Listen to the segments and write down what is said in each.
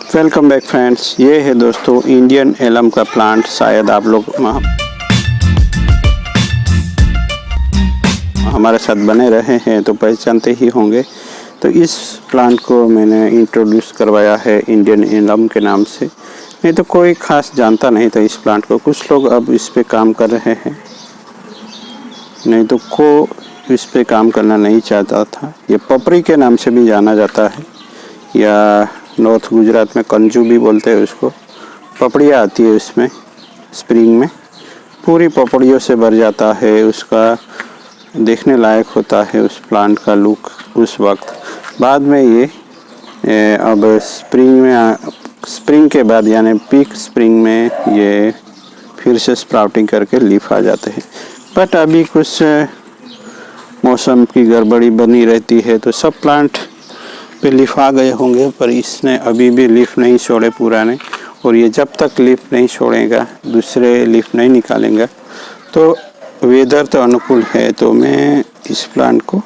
Welcome back friends. ये है दोस्तों इंडियन एलम का प्लांट। शायद आप लोग हमारे साथ बने रहे हैं तो पहचानते ही होंगे। तो इस प्लांट को मैंने इंट्रोड्यूस करवाया है इंडियन एलम के नाम से, नहीं तो कोई ख़ास जानता नहीं था इस प्लांट को। कुछ लोग अब इस पे काम कर रहे हैं, नहीं तो को इस पे काम करना नहीं चाहता था। ये पपरी के नाम से भी जाना जाता है, या नॉर्थ गुजरात में कंजू भी बोलते हैं उसको। पपड़ियाँ आती है इसमें स्प्रिंग में, पूरी पपड़ियों से भर जाता है। उसका देखने लायक होता है उस प्लांट का लुक उस वक्त। बाद में ये अब स्प्रिंग के बाद यानी पीक स्प्रिंग में ये फिर से स्प्राउटिंग करके लीफ आ जाते हैं। बट अभी कुछ मौसम की गड़बड़ी बनी रहती है, तो सब प्लांट पे लीफ आ गए होंगे, पर इसने अभी भी लीफ नहीं छोड़े पुराने। और ये जब तक लीफ नहीं छोड़ेगा, दूसरे लीफ नहीं निकालेंगे, तो वेदर तो अनुकूल है, तो मैं इस प्लांट को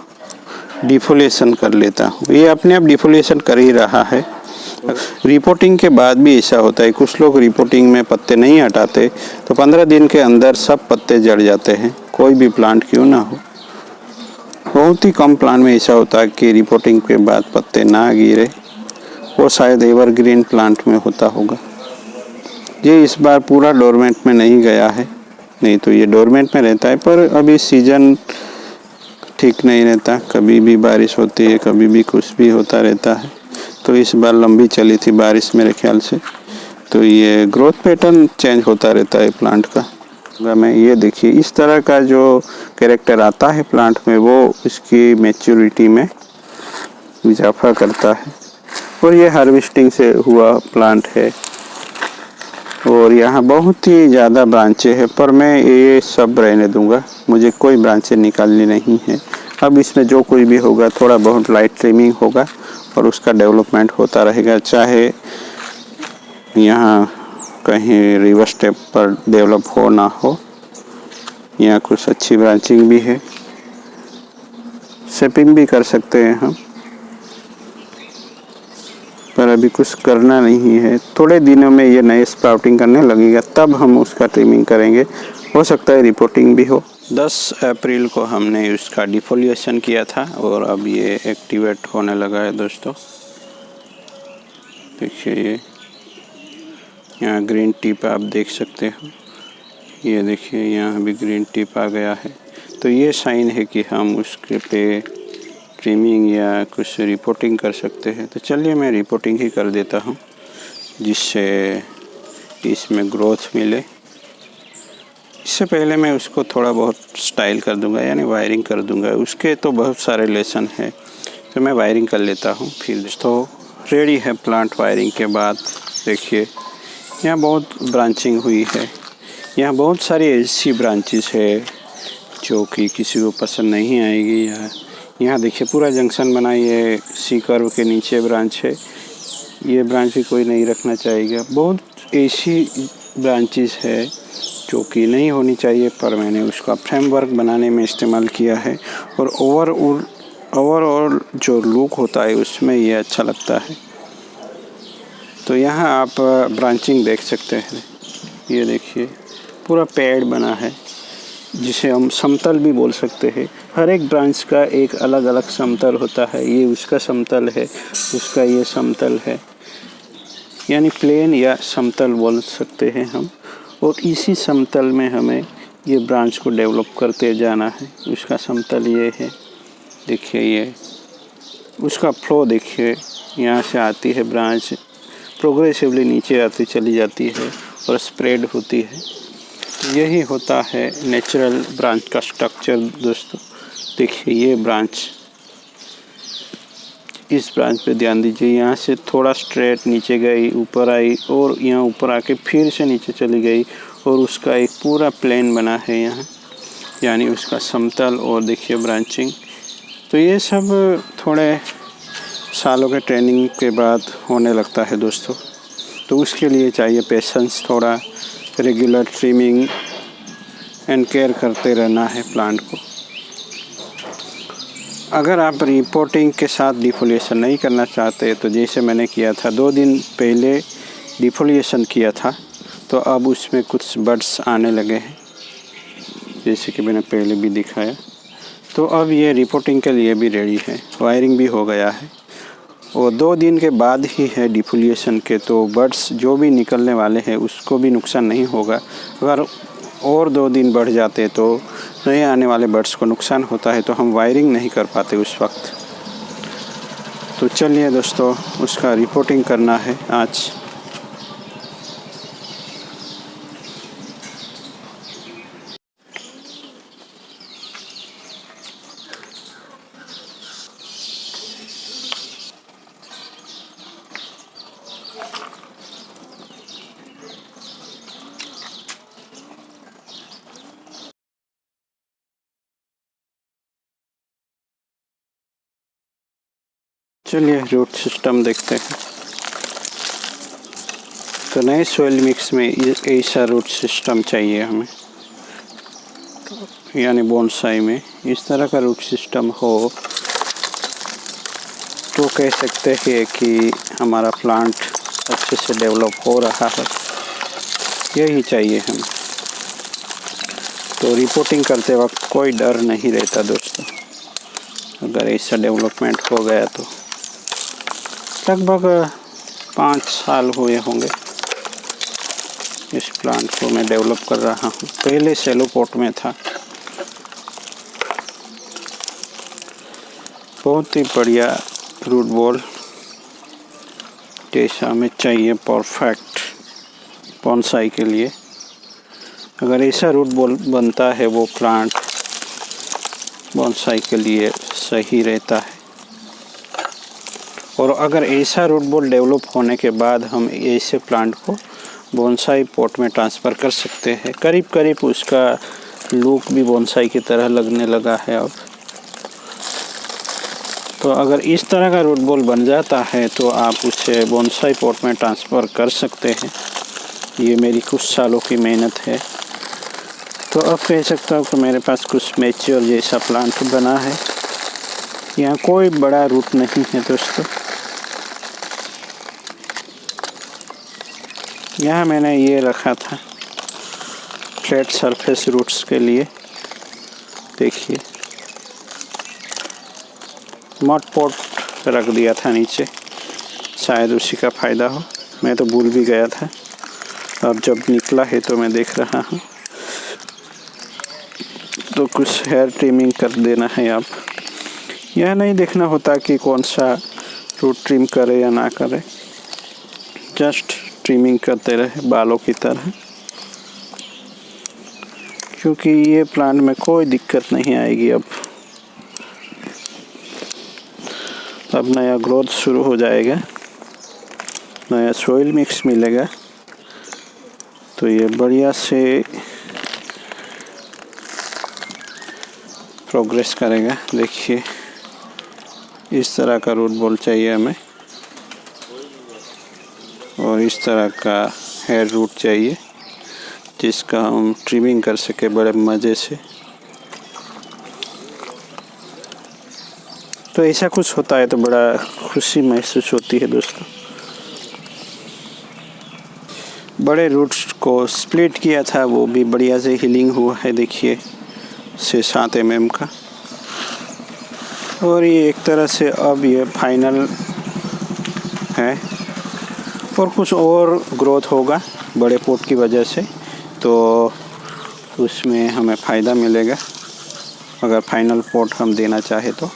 डिफोलेशन कर लेता हूँ। ये अपने आप डिफोलेशन कर ही रहा है। रिपोर्टिंग के बाद भी ऐसा होता है, कुछ लोग रिपोर्टिंग में पत्ते नहीं हटाते तो 15 दिन के अंदर सब पत्ते जड़ जाते हैं, कोई भी प्लांट क्यों ना हो। बहुत ही कम प्लांट में ऐसा होता है कि रिपोर्टिंग के बाद पत्ते ना गिरे, वो शायद एवरग्रीन प्लांट में होता होगा। ये इस बार पूरा डोरमेंट में नहीं गया है, नहीं तो ये डोरमेंट में रहता है, पर अभी सीजन ठीक नहीं रहता, कभी भी बारिश होती है, कभी भी कुछ भी होता रहता है। तो इस बार लंबी चली थी बारिश मेरे ख्याल से, तो ये ग्रोथ पैटर्न चेंज होता रहता है प्लांट का। मैं ये देखिए इस तरह का जो कैरेक्टर आता है प्लांट में, वो इसकी मैच्योरिटी में इजाफा करता है। और ये हार्वेस्टिंग से हुआ प्लांट है, और यहाँ बहुत ही ज़्यादा ब्रांचें हैं, पर मैं ये सब रहने दूंगा, मुझे कोई ब्रांचें निकालनी नहीं है। अब इसमें जो कोई भी होगा थोड़ा बहुत लाइट ट्रिमिंग होगा और उसका डेवलपमेंट होता रहेगा, चाहे यहाँ कहीं रिवर्स स्टेप पर डेवलप हो ना हो। यहाँ कुछ अच्छी ब्रांचिंग भी है, शेपिंग भी कर सकते हैं हम, पर अभी कुछ करना नहीं है। थोड़े दिनों में ये नए स्प्राउटिंग करने लगेगा, तब हम उसका ट्रिमिंग करेंगे, हो सकता है रिपोर्टिंग भी हो। 10 अप्रैल को हमने उसका डिफोलिएशन किया था और अब ये एक्टिवेट होने लगा है दोस्तों। देखिए ये यहाँ ग्रीन टिप आप देख सकते हो, ये देखिए यहाँ भी ग्रीन टिप आ गया है। तो ये साइन है कि हम उसके पे ट्रिमिंग या कुछ रिपोर्टिंग कर सकते हैं। तो चलिए मैं रिपोर्टिंग ही कर देता हूँ, जिससे इसमें ग्रोथ मिले। इससे पहले मैं उसको थोड़ा बहुत स्टाइल कर दूंगा, यानी वायरिंग कर दूंगा। उसके तो बहुत सारे लेसन है, तो मैं वायरिंग कर लेता हूँ फिर। तो रेडी है प्लांट वायरिंग के बाद। देखिए यहाँ बहुत ब्रांचिंग हुई है, यहाँ बहुत सारी ऐसी ब्रांचेस है जो कि किसी को पसंद नहीं आएगी। यहाँ देखिए पूरा जंक्शन बना, ये सी कर्व के नीचे ब्रांच है, ये ब्रांच भी कोई नहीं रखना चाहेगा। बहुत ऐसी ब्रांचेस है जो कि नहीं होनी चाहिए, पर मैंने उसका फ्रेमवर्क बनाने में इस्तेमाल किया है, और ओवरऑल जो लुक होता है उसमें ये अच्छा लगता है। तो यहाँ आप ब्रांचिंग देख सकते हैं, ये देखिए पूरा पेड़ बना है, जिसे हम समतल भी बोल सकते हैं। हर एक ब्रांच का एक अलग अलग समतल होता है, ये उसका समतल है, उसका ये समतल है, यानी प्लेन या समतल बोल सकते हैं हम। और इसी समतल में हमें ये ब्रांच को डेवलप करते जाना है। उसका समतल ये है, देखिए ये उसका फ्लो देखिए, यहाँ से आती है ब्रांच, प्रोग्रेसिवली नीचे आती चली जाती है और स्प्रेड होती है। यही होता है नेचुरल ब्रांच का स्ट्रक्चर दोस्तों। देखिए ये ब्रांच, इस ब्रांच पे ध्यान दीजिए, यहाँ से थोड़ा स्ट्रेट नीचे गई, ऊपर आई, और यहाँ ऊपर आके फिर से नीचे चली गई, और उसका एक पूरा प्लेन बना है यहाँ, यानी उसका समतल। और देखिए ब्रांचिंग, तो ये सब थोड़े सालों के ट्रेनिंग के बाद होने लगता है दोस्तों। तो उसके लिए चाहिए पेशेंस, थोड़ा रेगुलर ट्रिमिंग एंड केयर करते रहना है प्लांट को। अगर आप रिपोर्टिंग के साथ डिफोलिएशन नहीं करना चाहते तो जैसे मैंने किया था 2 दिन पहले डिफोलिएशन किया था, तो अब उसमें कुछ बड्स आने लगे हैं जैसे कि मैंने पहले भी दिखाया। तो अब ये रिपोर्टिंग के लिए भी रेडी है, वायरिंग भी हो गया है और 2 दिन के बाद ही है डिफोलिएशन के, तो बड्स जो भी निकलने वाले हैं उसको भी नुकसान नहीं होगा। अगर और 2 दिन बढ़ जाते तो नए आने वाले बड्स को नुकसान होता है, तो हम वायरिंग नहीं कर पाते उस वक्त। तो चलिए दोस्तों, उसका रिपोर्टिंग करना है आज। चलिए रूट सिस्टम देखते हैं। तो नए सोइल मिक्स में ऐसा रूट सिस्टम चाहिए हमें, यानी बोनसाई में इस तरह का रूट सिस्टम हो तो कह सकते हैं कि हमारा प्लांट अच्छे से डेवलप हो रहा है। यही चाहिए हमें। तो रिपोर्टिंग करते वक्त कोई डर नहीं रहता दोस्तों। अगर ऐसा डेवलपमेंट हो गया तो लगभग 5 साल हुए होंगे इस प्लांट को मैं डेवलप कर रहा हूँ। पहले सेलो पॉट में था। बहुत ही बढ़िया रूट बॉल जैसा हमें चाहिए परफेक्ट बोनसाई के लिए। अगर ऐसा रूट बॉल बनता है वो प्लांट बोनसाई के लिए सही रहता है। और अगर ऐसा रूट बॉल डेवलप होने के बाद हम ऐसे प्लांट को बोनसाई पॉट में ट्रांसफ़र कर सकते हैं। करीब करीब उसका लुक भी बोनसाई की तरह लगने लगा है अब। तो अगर इस तरह का रूट बॉल बन जाता है तो आप उसे बोनसाई पॉट में ट्रांसफ़र कर सकते हैं। ये मेरी कुछ सालों की मेहनत है। तो अब कह सकता हूँ कि मेरे पास कुछ मैच्योर जैसा प्लांट बना है। यहाँ कोई बड़ा रूट नहीं है दोस्तों। यहाँ मैंने ये रखा था फ्लैट सरफेस रूट्स के लिए। देखिए मड पॉट रख दिया था नीचे, शायद उसी का फ़ायदा हो। मैं तो भूल भी गया था, अब जब निकला है तो मैं देख रहा हूँ। तो कुछ हेयर ट्रिमिंग कर देना है। अब यह नहीं देखना होता कि कौन सा रूट ट्रिम करे या ना करे, जस्ट ट्रिमिंग करते रहे बालों की तरह, क्योंकि ये प्लांट में कोई दिक्कत नहीं आएगी। अब नया ग्रोथ शुरू हो जाएगा, नया सोइल मिक्स मिलेगा, तो ये बढ़िया से प्रोग्रेस करेगा। देखिए इस तरह का रूट बॉल चाहिए हमें और इस तरह का हेयर रूट चाहिए जिसका हम ट्रिमिंग कर सके बड़े मज़े से। तो ऐसा कुछ होता है तो बड़ा खुशी महसूस होती है दोस्तों। बड़े रूट्स को स्प्लिट किया था, वो भी बढ़िया से हीलिंग हुआ है। देखिए 6-7 mm का। और ये एक तरह से अब ये फाइनल है और कुछ और ग्रोथ होगा बड़े पोट की वजह से, तो उसमें हमें फ़ायदा मिलेगा अगर फाइनल पोट हम देना चाहे तो।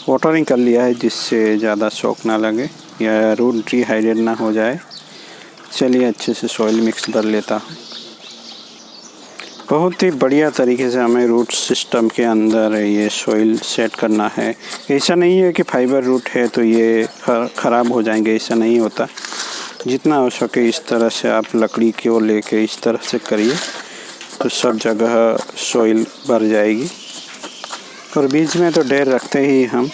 वाटरिंग कर लिया है जिससे ज़्यादा शौक ना लगे या रूट डिहाइड्रेट ना हो जाए। चलिए अच्छे से सॉइल मिक्स कर लेता हूँ। बहुत ही बढ़िया तरीके से हमें रूट सिस्टम के अंदर ये सॉइल सेट करना है। ऐसा नहीं है कि फाइबर रूट है तो ये ख़राब हो जाएंगे, ऐसा नहीं होता। जितना हो सके इस तरह से आप लकड़ी को लेके इस तरह से करिए तो सब जगह सॉइल भर जाएगी। और बीच में तो ढेर रखते ही हम,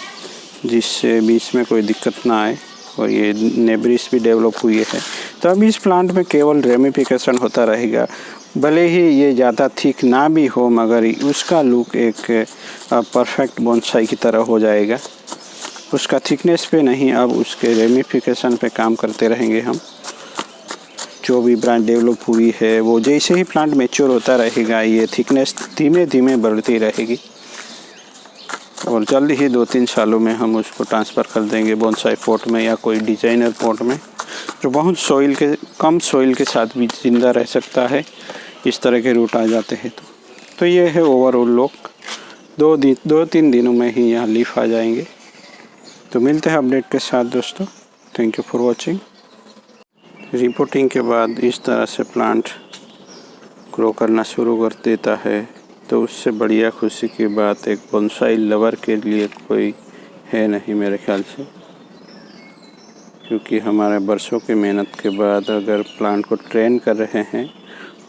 जिससे बीच में कोई दिक्कत ना आए। और ये नेब्रिस भी डेवलप हुई है, तो अब इस प्लांट में केवल रेमिफिकेशन होता रहेगा। भले ही ये ज़्यादा थिक ना भी हो मगर उसका लुक एक परफेक्ट बोनसाई की तरह हो जाएगा। उसका थिकनेस पे नहीं, अब उसके रेमिफिकेशन पे काम करते रहेंगे हम। जो भी ब्रांच डेवलप हुई है वो जैसे ही प्लांट मैच्योर होता रहेगा ये थिकनेस धीमे धीमे बढ़ती रहेगी और जल्द ही 2-3 सालों में हम उसको ट्रांसफ़र कर देंगे बोनसाई पॉट में या कोई डिजाइनर पॉट में, जो बहुत कम सॉइल के साथ भी ज़िंदा रह सकता है। इस तरह के रूट आ जाते हैं तो ये है ओवरऑल लुक। 2-3 दिनों में ही यहाँ लीफ आ जाएंगे। तो मिलते हैं अपडेट के साथ दोस्तों। Thank you for watching. Reporting के बाद इस तरह से प्लांट ग्रो करना शुरू कर देता है तो उससे बढ़िया खुशी की बात एक बोनसाई लवर के लिए कोई है नहीं मेरे ख्याल से, क्योंकि हमारे बरसों की मेहनत के बाद अगर प्लांट को ट्रेन कर रहे हैं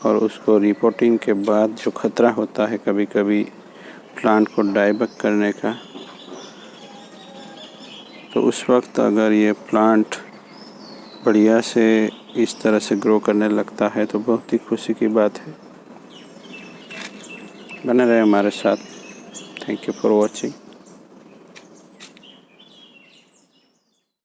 और उसको रिपोर्टिंग के बाद जो खतरा होता है कभी कभी प्लांट को डाइबैक करने का, तो उस वक्त अगर ये प्लांट बढ़िया से इस तरह से ग्रो करने लगता है तो बहुत ही खुशी की बात है। बने रहे हमारे साथ। Thank you for watching.